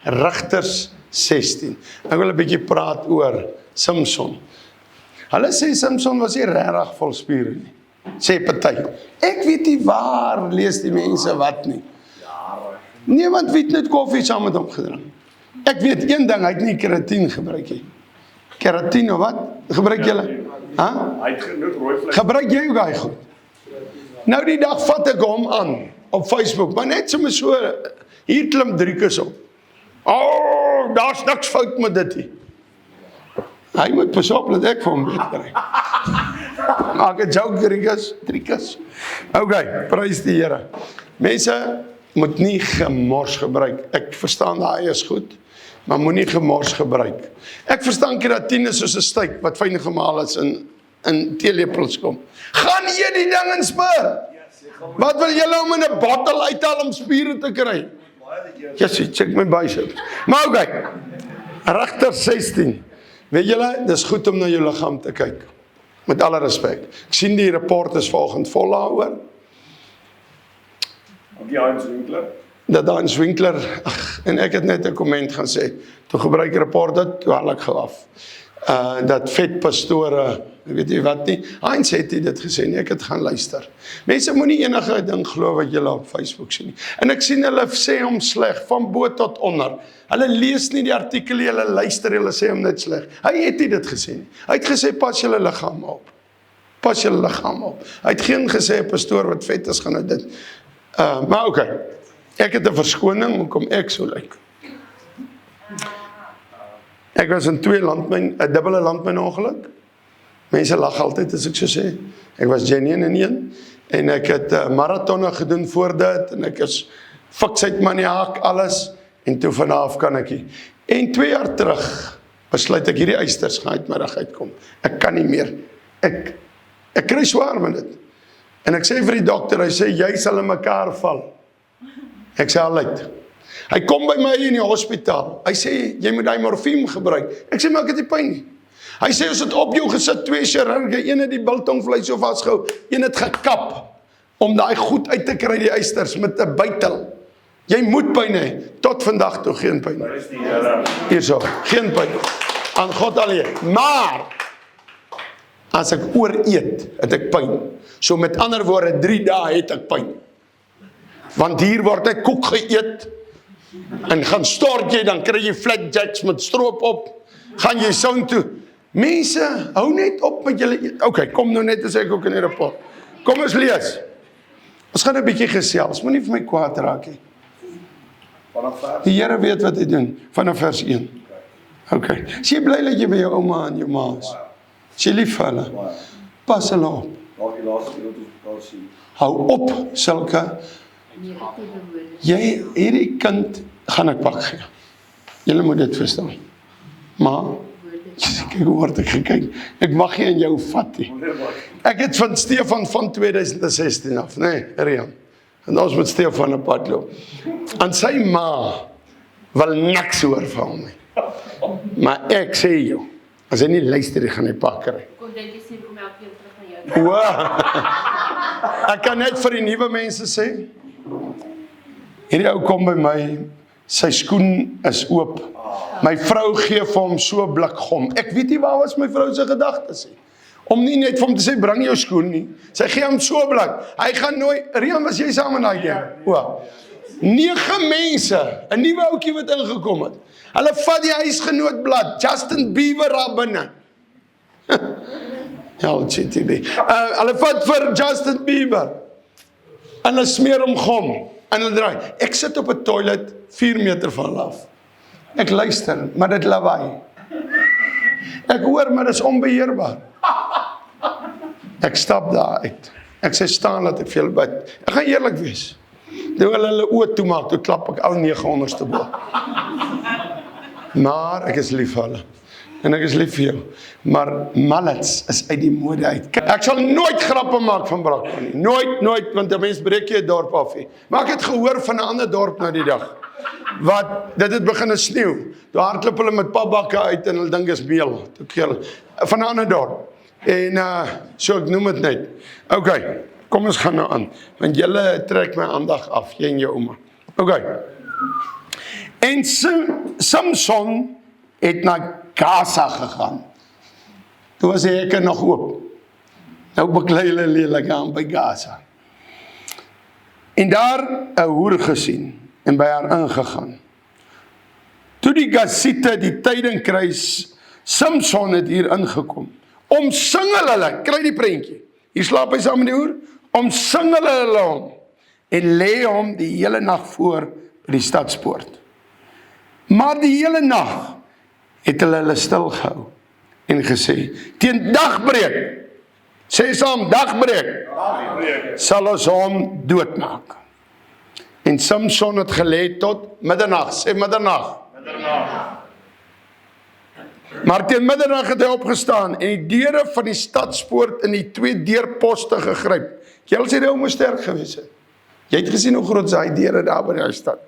Rigters 16. Ek wil 'n bietjie praat oor Samson. Hulle sê Samson was nie regtig vol spiere nie. Sê party. Ek weet nie waar lees die mense wat nie. Niemand weet net koffie saam met hom gedrink. Ek weet een ding, hy het nie keratin gebruik nie. Keratin of wat? Gebruik julle? Hy het genoeg rooi vleis. Gebruik jy ook daai goed? Nou die dag vat ek hom aan op Facebook, maar net sommer so, hier klim Driekus op. Daar's niks fout met dit nie. Hy moet pas op dat ek vir hom weet kry. Maak 'n joke, Driekus. Okay, prys die Here. Mense moet nie gemors gebruik. Ek verstaan daai is goed, maar moenie gemors gebruik. Ek verstaan keratine soos 'n steak wat fyn gemaal is in teelepels kom. Gaan eet die ding en spur. Wat wil julle om in 'n bottel uithaal om spiere te kry? Yes, check my bicep. Maar okay. Rigters 16. Weet julle, dis goed om na jou liggaam te kyk. Met alle respek. Ek sien die rapport is volgend vol daaroor. Die Hans Winkler. Dat Hans Winkler, en ek het net 'n komment gaan sê, toe gebruik rapport dit, toe haal ek gou af. Dat vetpastore, weet jy wat nie, Heinz het dit gesê nie, ek het gaan luister. Mense moenie enige ding glo wat julle op Facebook sien nie. En ek sien hulle sê hom sleg, van bo tot onder. Hulle lees nie die artikel, hulle luister, hulle sê hom net sleg. Hy het nie dit gesê nie. Hy het gesê, pas julle liggaam op. Pas julle liggaam op. Hy het geen gesê, pastoor wat vet is, gaan nou dit. Maar okay, ek het 'n verskoning, hoekom ek so lyk. Ek was in 'n dubbele landmyn ongeluk. Mense lag altyd as ek so sê. Ek was genuine in een, en ek het marathonne gedoen voor dit, en ek is fiksheidmaniaak, alles, en toe vanaf kan ek nie. En 2 jaar terug, besluit ek hierdie eisters gaan uitmiddag uitkom. Ek kan nie meer. Ek kry swaar met dit. En ek sê vir die dokter, hy sê, jy sal in mekaar val. Ek sê al uit. Hy kom by my in die hospitaal. Hy sê, jy moet die morfiem gebruik. Ek sê, maar ek het nie pyn nie. Hy sê, ons het op jou gesit, 2 chirurge, een het die biltongvleis so vastgehou, een het gekap, om daai goed uit te kry, die eisters, met 'n bytel. Jy moet pyn hê, tot vandag toe geen pyn. Hierso, geen pyn. Aan God alleen. Maar, as ek ooreet, het ek pyn. So met ander woorde, 3 dae het ek pyn. Want hier word ek koek geëet, en gaan stort jy, dan kry jy flapjacks met stroop op, gaan jy sound toe. Mense, hou net op met julle, okay, kom nou net as ek ook in die rapport. Kom ons lees. Ons gaan 'n bietjie gesels, moenie vir my kwaad raak nie. Die Here weet wat hy doen, vanaf vers 1. Okay, is jy bly dat jy by jou ouma en jou ma is? Is jy lief vir hulle? Pas hulle op. Hou op, sulke. Jy, hierdie kind, gaan ek pak gee. Julle moet dit verstaan. Maar, kyk hoe word ek gekyk. Ek mag nie in jou vat nie. Ek het van Stefan van 2016 af, nee, Rian. En ons moet Stefan 'n pad loop. En sy ma wil niks hoor van hom nie. Maar ek sê jou, as hy nie luister, gaan hy pak kry. Kom dink jy sien kom elke keer terug na jou. Wow. Ek kan net vir die nuwe mense sê, hierdie ou kom by my, sy skoen is oop. My vrou gee vir hom so 'n blik gom. Ek weet nie waar was my vrou se gedagtes nie. Om nie net vir hom te sê, bring jou skoen nie. Sy gee hom so 'n blik. Hy gaan nooit, Rian, was jy saam in daai ding? O. 9 mense, 'n nuwe ouetjie wat ingekom het. Hulle vat die huisgenootblad, Justin Bieber daar binne. LGTB. Hulle vat vir Justin Bieber. En hulle smeer hom gom. En hulle draai. Ek sit op 'n toilet 4 meter van hulle af. Ek luister, maar dit lawaai. Ek hoor, maar dit is onbeheerbaar. Ek stap daar uit. Ek sê, staan dat ek vir julle bid. Ek gaan eerlik wees. Toe hulle oë toemaak, toe klap ek al 900ste bo. Maar ek is lief vir hulle. En ek is lief vir jou. Maar mallets is uit die mode uit. Ek sal nooit grappe maak van Brakpan nie. Nooit, want 'n mens breek jy 'n dorp af nie. Maar ek het gehoor van 'n ander dorp nou die dag. Wat, dit het begin sneeu. Toe hardloop hulle met papbakke uit en hulle dink is meel. Toe gee hulle, van 'n ander dorp. En so ek noem dit net. Okay, kom ons gaan nou aan. Want julle trek my aandag af, jy en jou ouma. Okay. En Samson het na Gaza gegaan. Toe was die hekke nog oop. Nou beklei hulle lelik aan by Gaza. En daar 'n hoer gesien en by haar ingegaan. Toe die Gaziete die tyding kry, Samson het hier ingekom. Omsingel hulle, kry die prentjie. Hier slaap hy saam met die hoer. Omsingel hulle hom en lê hom die hele nag voor by die stadspoort. Maar die hele nag het hulle stil gehou en gesê, teen dagbreek, sê saam, dagbreek, sal ons hom doodmaak. En Samson het gelê tot middernag, sê middernag. Maar teen middernag het hy opgestaan en die deure van die stadspoort in die 2 deurposte gegryp. Jy al sê die ou moes sterk gewees het. Jy het gesien hoe groot is hy deure daar by die stad.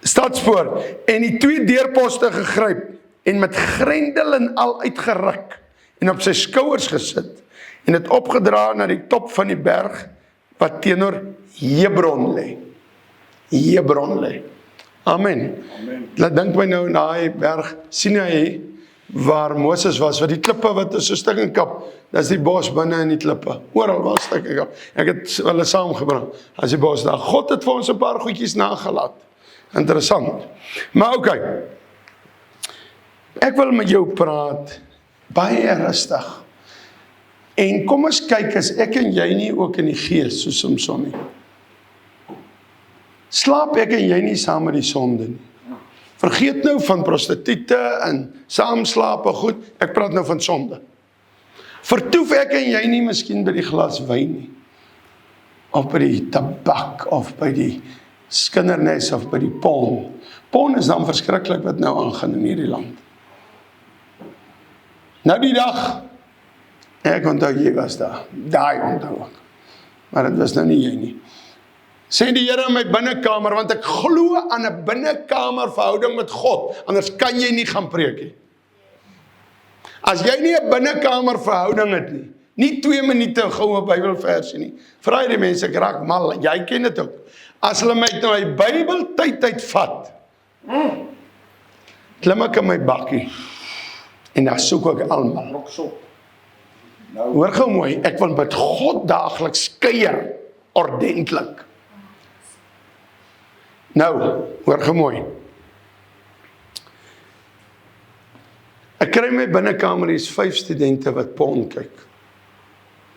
Stadspoort en die 2 deurposte gegryp en met grendel en al uitgeruk en op sy skouers gesit en het opgedra na die top van die berg wat teenoor Hebron lê. Hebron lê. Amen. Laat dink my nou in daai berg Sinaï waar Moses was, wat die klippe wat is so stuk en kap, dis die bos binne in die klippe. Oral was stuk en kap. Ek het hulle saamgebring. As die bos daar. God het vir ons 'n paar goedjies nagelaat. Interessant. Maar okay. Ek wil met jou praat baie rustig. En kom ons kyk, as ek en jy nie ook in die gees so Samson nie. Slaap ek en jy nie saam met die sonde nie. Vergeet nou van prostituie en saamslape, goed, ek praat nou van sonde. Vertoef ek en jy nie miskien by die glas wyn nie, of by die tabak, of by die skindernes, of by die porn. Porn is dan verskriklik wat nou aangaan in hierdie land. Nou die dag, ek onthou jy was daar, daai onthou ek, maar dit was nou nie jy nie. Sê die Here in my binnekamer, want ek glo aan 'n binnekamer verhouding met God, anders kan jy nie gaan preek nie. As jy nie 'n binnekamer verhouding het nie, nie 2 minute goue Bybelversie nie, vra jy die mense, ek raak mal, jy ken dit ook. As hulle my nou my Bybel tyd vat, klim ek in my bakkie, en dan soek ek almal. Hoor gou mooi, ek wil met God daagliks kuier, ordentlik. Nou, hoor gou mooi. Ek kry my binnekamer, hier is 5 studente wat porn kyk.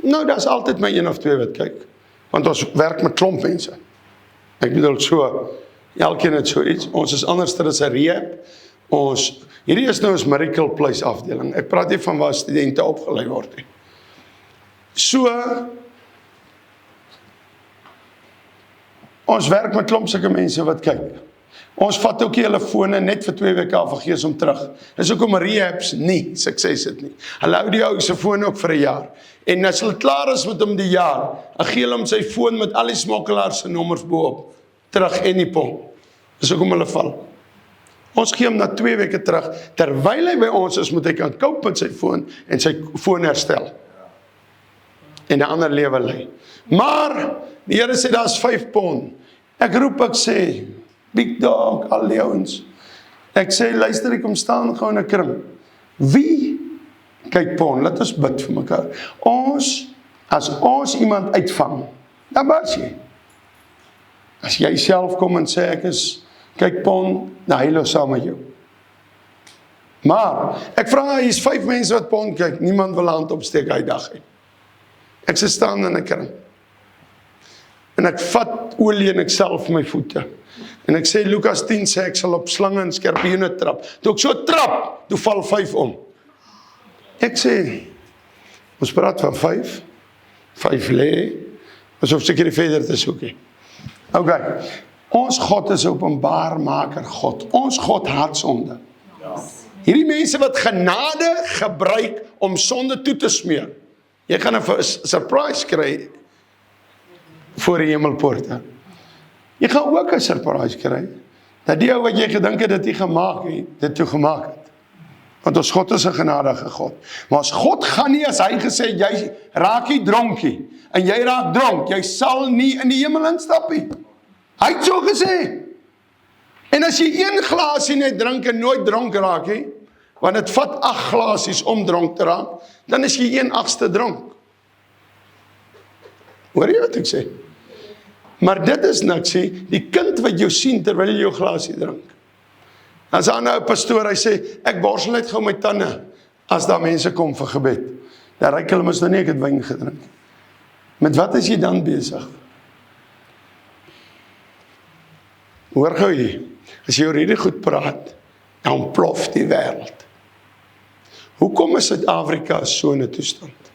Nou, daar is altyd my 1 of 2 wat kyk, want ons werk met klomp mense. Ek bedoel so, elkeen het so iets, ons is anders as 'n rehab, hierdie is nou ons Miracle Place afdeling, ek praat nie van waar studente opgelei word nie. So, ons werk met klomp sulke mense wat kyk. Ons vat ook die hulle fone net vir 2 weke af en gee hom terug. Dis hoekom rehabs nie sukses het nie. Hulle hou die ou se foon ook vir 'n jaar. En as hulle klaar is met hom die jaar, dan gee hulle hom sy foon met al die smokkelaars se nommers bo-op terug en die pom. Dis hoekom hulle val. Ons gee hom na 2 weke terug. Terwyl hy by ons is, moet hy kan koop met sy foon en sy foon herstel. En 'n ander lewe lei. Maar die Here sê daar's 5 pond. Ek roep, ek sê, big dog, al die ouens. Ek sê, luister, ek kom staan gou in 'n kring. Wie kyk pond? Laat ons bid vir mekaar. As ons iemand uitvang, dan was jy. As jy self kom en sê ek is kyk pond, dan hy los saam met jou. Maar ek vra, hier is 5 mense wat pond kyk, niemand wil hand opsteek hy dag uit. Ek sê staan in 'n kring. En ek vat olie en ek salf my voete. En ek sê Lukas 10 sê ek sal op slange en skorpioene trap. Toe ek so trap, toe val 5 om. Ek sê, ons praat van 5 lê, ons hoef seker nie verder te soek nie. Okay, ons God is openbaarmaker God. Ons God haat sonde. Hierdie mense wat genade gebruik om sonde toe te smeer. Jy gaan 'n surprise kry voor die hemelpoorte. Jy gaan ook 'n surprise kry, dat die ou wat jy gedink het dat hy gemaak het, dit toe gemaak het. Want ons God is 'n genadige God. Maar ons God gaan nie, as hy gesê, jy raak nie dronkie, en jy raak dronk, jy sal nie in die hemel instap nie. Hy het so gesê. En as jy 1 glasie net drink en nooit dronk raak, want dit vat 8 glasies om dronk te raak, dan is jy 1/8 dronk. Hoor jy wat ek sê? Maar dit is niks, die kind wat jou sien terwyl jy jou glasie drink. As daar nou 'n pastoor, hy sê, ek borsel net gou my tande, as daar mense kom vir gebed. Dan ryk hulle mos nou nie, ek het wyn gedrink. Met wat is jy dan besig? Hoor gou hier, as jy oor hierdie goed praat, dan plof die wêreld. Hoekom is Suid-Afrika so 'n toestand?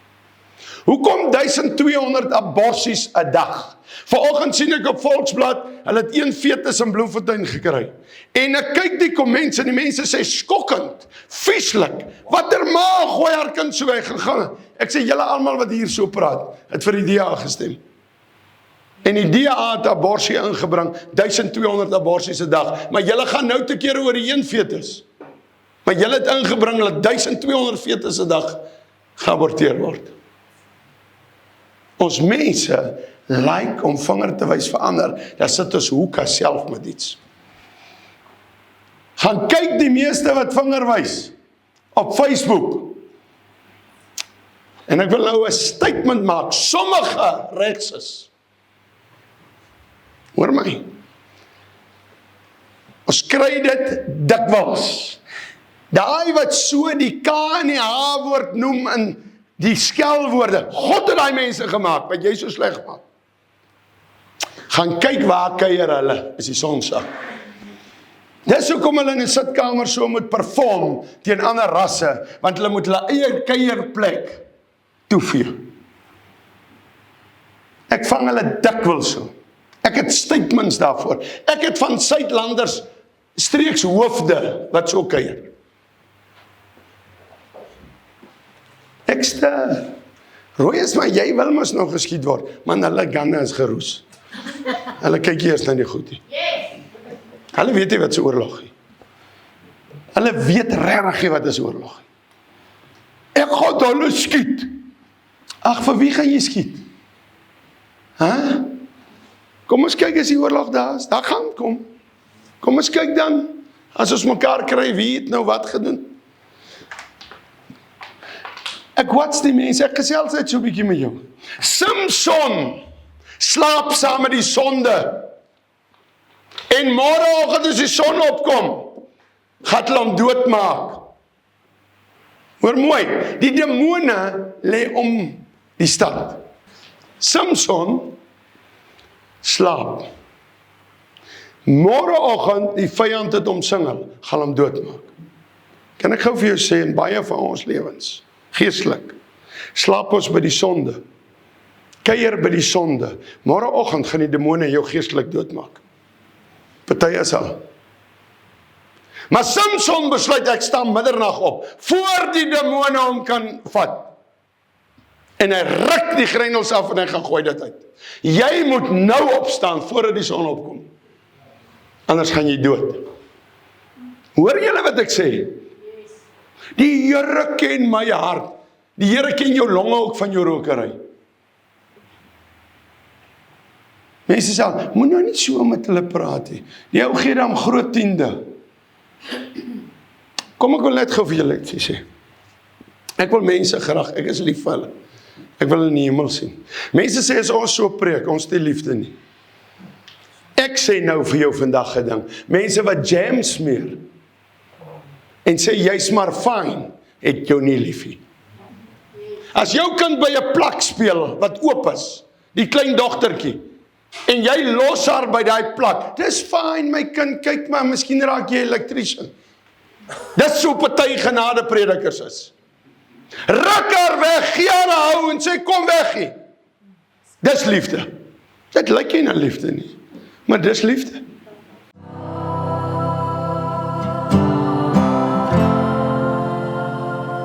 Hoekom 1200 aborsies 'n dag? Vanoggend sien ek op Volksblad, hulle het 1 fetus in Bloemfontein gekry. En ek kyk die comments en die mense sê skokkend, vieslik. Watter ma gooi haar kind so weg gegaan? Ek sê julle almal wat hier so praat, het vir die DA gestem. En die DA het aborsie ingebring, 1200 aborsies 'n dag. Maar julle gaan nou te kere oor die 1 fetus. Maar julle het ingebring dat 1200 fetus 'n dag geaborteer word. Ons mense like om vinger te wys vir ander, dan sit ons hoeka self met iets. Gaan kyk die meeste wat vinger wys op Facebook. En ek wil nou 'n statement maak, sommige regs is. Hoor my. Ons kry dit dikwels. Daai wat so die K en die H woord noem in die skelwoorde. God het daai mense gemaak, wat jy so sleg maak. Gaan kyk waar kuier hulle, as die son sak. Dis hoekom hulle in 'n sitkamer so moet perform teen ander rasse, want hulle moet hulle eie kuierplek toevee. Ek vang hulle dikwels so. Ek het statements daarvoor. Ek het van Suidlanders streekshoofde wat so kuier. Ekste, rooi is maar jy wil mos nog geskiet word, man hulle ganne is geroes. Hulle kyk eers na die goed nie. Hulle weet nie wat is oorlog nie. Hulle weet regtig nie wat is oorlog nie. Ek gaan hulle skiet. Ag, vir wie gaan jy skiet? Hæ? Kom ons kyk as die oorlog daar is. Daar gaan kom. Kom ons kyk dan, as ons mekaar kry, wie het nou wat gedoen? Ek watch die mense, ek gesels uit so 'n bietjie met jou. Samson slaap saam met die sonde. En môreoggend as die son opkom, gaan hulle hom doodmaak. Hoor mooi, die demone lê om die stad. Samson slaap. Môreoggend die vyand het omsingel, gaan hom doodmaak. Kan ek gou vir jou sê, in baie van ons lewens, geestelik, slaap ons by die sonde, kuier by die sonde, môreoggend gaan die demone jou geestelik doodmaak. Party is al. Maar Samson besluit, ek staan middernag op, voor die demone hom kan vat. En hy ruk die grendels af en hy gaan gooi dit uit. Jy moet nou opstaan voordat die son opkom. Anders gaan jy dood. Hoor julle wat ek sê? Die Here ken my hart. Die Here ken jou longe ook van jou rokery. Mense sê, moet nou nie so met hulle praat nie. Die ou gee dan groot tiende. Kom ek wil net gou vir julle iets sê. Ek wil mense graag, ek is lief vir hulle. Ek wil hulle in die hemel sien. Mense sê as ons so preek, ons het liefde nie. Ek sê nou vir jou vandag 'n ding. Mense wat jam smeer en sê jy's maar fyn, het jou nie lief nie. As jou kind by 'n plak speel wat oop is, die klein dogtertjie, en jy los haar by daai plak, dis fyn my kind, kyk maar, miskien raak jy elektrisiën. Dis so party genade predikers is. Ruk haar weg, gee haar 'n hou en sê kom weg hier. Dis liefde. Dit lyk nie na liefde nie, maar dis liefde.